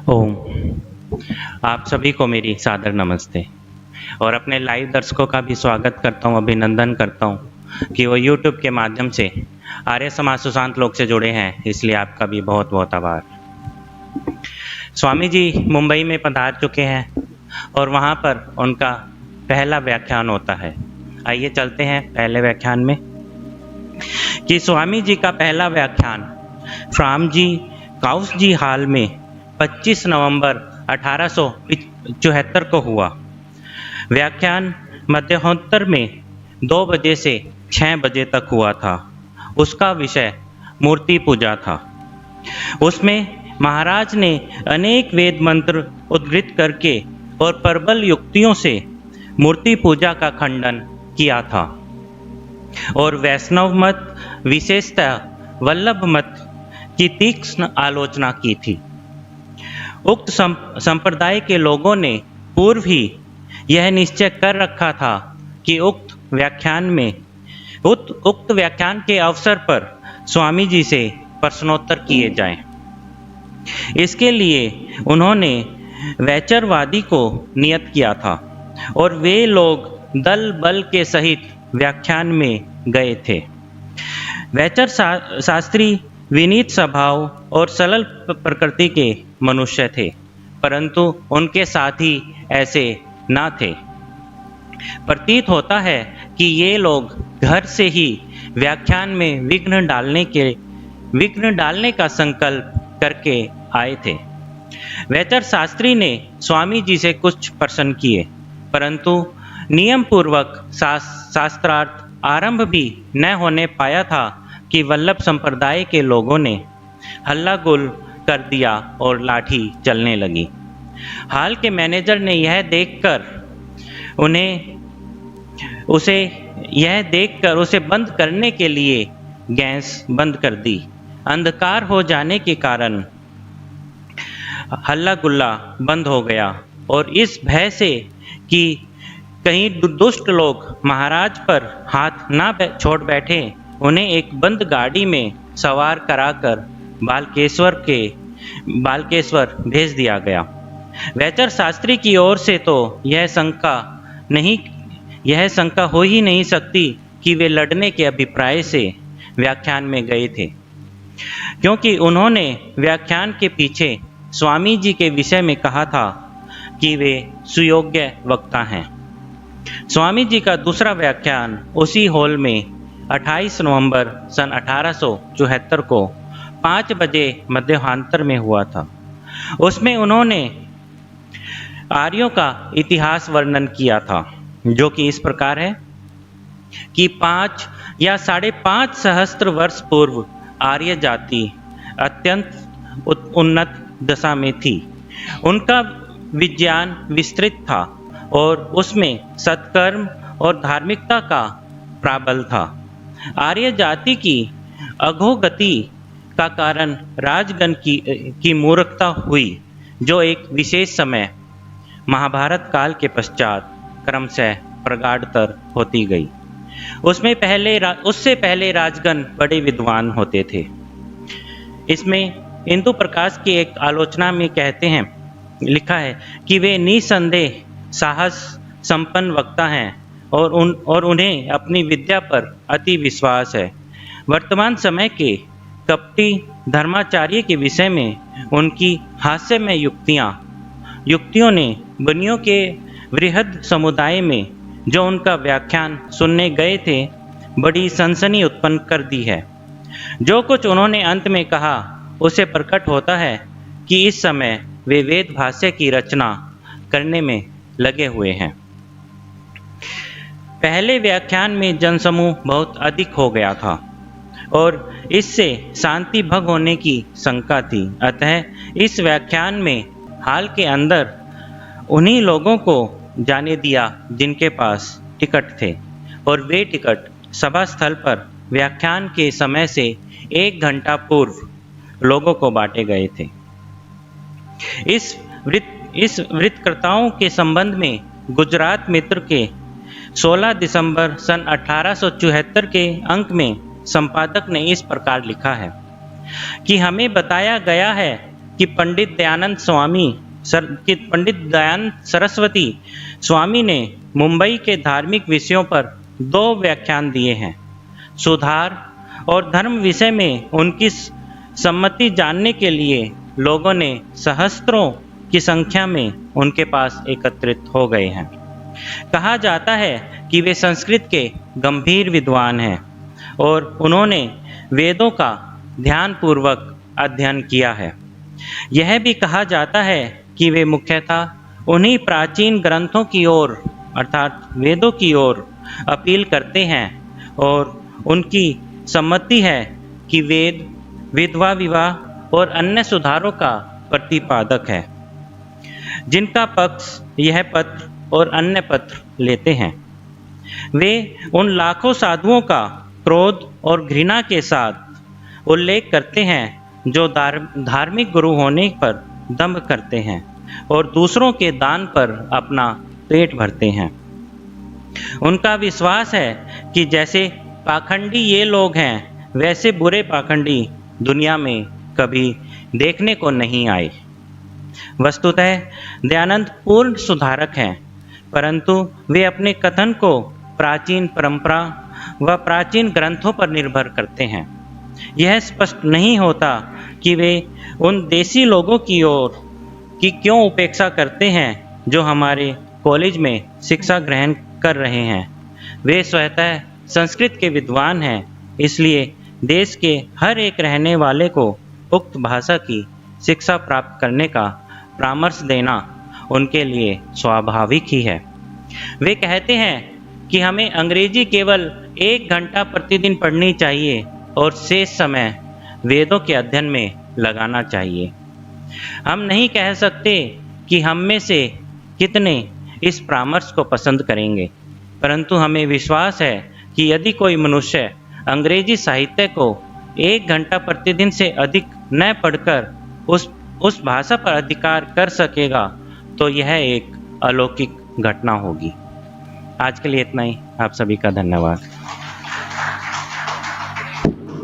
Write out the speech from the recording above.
ओम। आप सभी को मेरी सादर नमस्ते और अपने लाइव दर्शकों का भी स्वागत करता हूं, अभिनंदन करता हूं कि वो YouTube के माध्यम से आर्य समाज सुशांत लोग से जुड़े हैं, इसलिए आपका भी बहुत बहुत आभार। स्वामी जी मुंबई में पधार चुके हैं और वहां पर उनका पहला व्याख्यान होता है। आइए चलते हैं पहले व्याख्यान में कि स्वामी जी का पहला व्याख्यान फ्रामजी काउस जी हाल में 25 नवंबर 1874 को हुआ। व्याख्यान मध्याह्नोत्तर में 2 बजे से 6 बजे तक हुआ था। उसका विषय मूर्ति पूजा था। उसमें महाराज ने अनेक वेद मंत्र उद्धृत करके और प्रबल युक्तियों से मूर्ति पूजा का खंडन किया था और वैष्णव मत, विशेषतः वल्लभ मत की तीक्ष्ण आलोचना की थी। उक्त संप्रदाय के लोगों ने पूर्व ही यह निश्चय कर रखा था कि उक्त व्याख्यान के अवसर पर स्वामी जी से प्रश्नोत्तर किए जाएं। इसके लिए उन्होंने वैचरवादी को नियत किया था और वे लोग दल बल के सहित व्याख्यान में गए थे। वैचर शास्त्री विनीत स्वभाव और सरल प्रकृति के मनुष्य थे, परंतु उनके साथी ऐसे न थे। प्रतीत होता है कि ये लोग घर से ही व्याख्यान में विघ्न डालने का संकल्प करके आए थे। वैचर शास्त्री ने स्वामी जी से कुछ प्रश्न किए, परंतु नियम पूर्वक शास्त्रार्थ आरंभ भी न होने पाया था कि वल्लभ संप्रदाय के लोगों ने हल्ला गुल कर दिया और लाठी चलने लगी। हाल के मैनेजर ने यह देखकर उसे बंद करने के लिए गैस बंद कर दी। अंधकार हो जाने के कारण हल्ला गुल्ला बंद हो गया और इस भय से कि कहीं दुष्ट लोग महाराज पर हाथ ना छोड़ बैठे, उन्हें एक बंद गाड़ी में सवार कराकर बालकेश्वर भेज दिया गया। वैचर शास्त्री की ओर से तो यह शंका हो ही नहीं सकती कि वे लड़ने के अभिप्राय से व्याख्यान में गए थे, क्योंकि उन्होंने व्याख्यान के पीछे स्वामी जी के विषय में कहा था कि वे सुयोग्य वक्ता हैं। स्वामी जी का दूसरा व्याख्यान उसी हॉल में 28 नवंबर सन 1874 को 5 बजे मध्याह्नोत्तर में हुआ था। उसमें उन्होंने आर्यों का इतिहास वर्णन किया था, जो कि इस प्रकार है कि 5 या 5.5 सहस्त्र वर्ष पूर्व आर्य जाति अत्यंत उन्नत दशा में थी। उनका विज्ञान विस्तृत था और उसमें सत्कर्म और धार्मिकता का प्राबल्य था। आर्य जाति की अधोगति का कारण राजगण की मूर्खता हुई, जो एक विशेष समय महाभारत काल के पश्चात क्रमशः प्रगाढ़तर होती गई। उससे पहले राजगण बड़े विद्वान होते थे। इसमें इंदु प्रकाश की एक आलोचना में लिखा है कि वे निसंदेह साहस संपन्न वक्ता हैं और उन्हें अपनी विद्या पर अति विश्वास है। वर्तमान समय के कपटी धर्माचार्य के विषय में उनकी हास्यमय युक्तियों ने बनियों के वृहद समुदाय में जो उनका व्याख्यान सुनने गए थे, बड़ी सनसनी उत्पन्न कर दी है। जो कुछ उन्होंने अंत में कहा, उसे प्रकट होता है कि इस समय वे वेद भाष्य की रचना करने में लगे हुए हैं। पहले व्याख्यान में जनसमूह बहुत अधिक हो गया था और इससे शांति भंग होने की शंका थी। अतः इस व्याख्यान में हाल के अंदर उन्हीं लोगों को जाने दिया जिनके पास टिकट थे, और वे टिकट सभा स्थल पर व्याख्यान के समय से 1 घंटा पूर्व लोगों को बांटे गए थे। इस वृत्तकर्ताओं के संबंध में गुजरात मित्र के 16 दिसंबर सन 1874 के अंक में संपादक ने इस प्रकार लिखा है कि हमें बताया गया है कि पंडित दयानंद सरस्वती स्वामी ने मुंबई के धार्मिक विषयों पर 2 व्याख्यान दिए हैं। सुधार और धर्म विषय में उनकी सम्मति जानने के लिए लोगों ने सहस्त्रों की संख्या में उनके पास एकत्रित हो गए हैं। कहा जाता है कि वे संस्कृत के गंभीर विद्वान हैं और उन्होंने वेदों का ध्यानपूर्वक अध्ययन किया है। यह भी कहा जाता है कि वे मुख्यतः उन्हीं प्राचीन ग्रंथों की ओर अर्थात वेदों की ओर अपील करते हैं और उनकी सम्मति है कि वेद विधवा विवाह और अन्य सुधारों का प्रतिपादक है, जिनका पक्ष यह पत्र और अन्य पत्र लेते हैं। वे उन लाखों साधुओं का क्रोध और घृणा के साथ उल्लेख करते हैं जो धार्मिक गुरु होने पर दंभ करते हैं और दूसरों के दान पर अपना पेट भरते हैं। उनका विश्वास है कि जैसे पाखंडी ये लोग हैं, वैसे बुरे पाखंडी दुनिया में कभी देखने को नहीं आए। वस्तुतः दयानंद पूर्ण सुधारक हैं, परंतु वे अपने कथन को प्राचीन परंपरा व प्राचीन ग्रंथों पर निर्भर करते हैं। यह स्पष्ट नहीं होता कि वे उन देसी लोगों की क्यों उपेक्षा करते हैं जो हमारे कॉलेज में शिक्षा ग्रहण कर रहे हैं। वे स्वतः संस्कृत के विद्वान हैं, इसलिए देश के हर एक रहने वाले को उक्त भाषा की शिक्षा प्राप्त करने का परामर्श देना उनके लिए स्वाभाविक ही है। वे कहते हैं कि हमें अंग्रेजी केवल 1 घंटा प्रतिदिन पढ़नी चाहिए और शेष समय वेदों के अध्ययन में लगाना चाहिए। हम नहीं कह सकते कि हम में से कितने इस परामर्श को पसंद करेंगे, परंतु हमें विश्वास है कि यदि कोई मनुष्य अंग्रेजी साहित्य को 1 घंटा प्रतिदिन से अधिक न पढ़कर उस भाषा पर अधिकार कर सकेगा तो यह एक अलौकिक घटना होगी। आज के लिए इतना ही। आप सभी का धन्यवाद।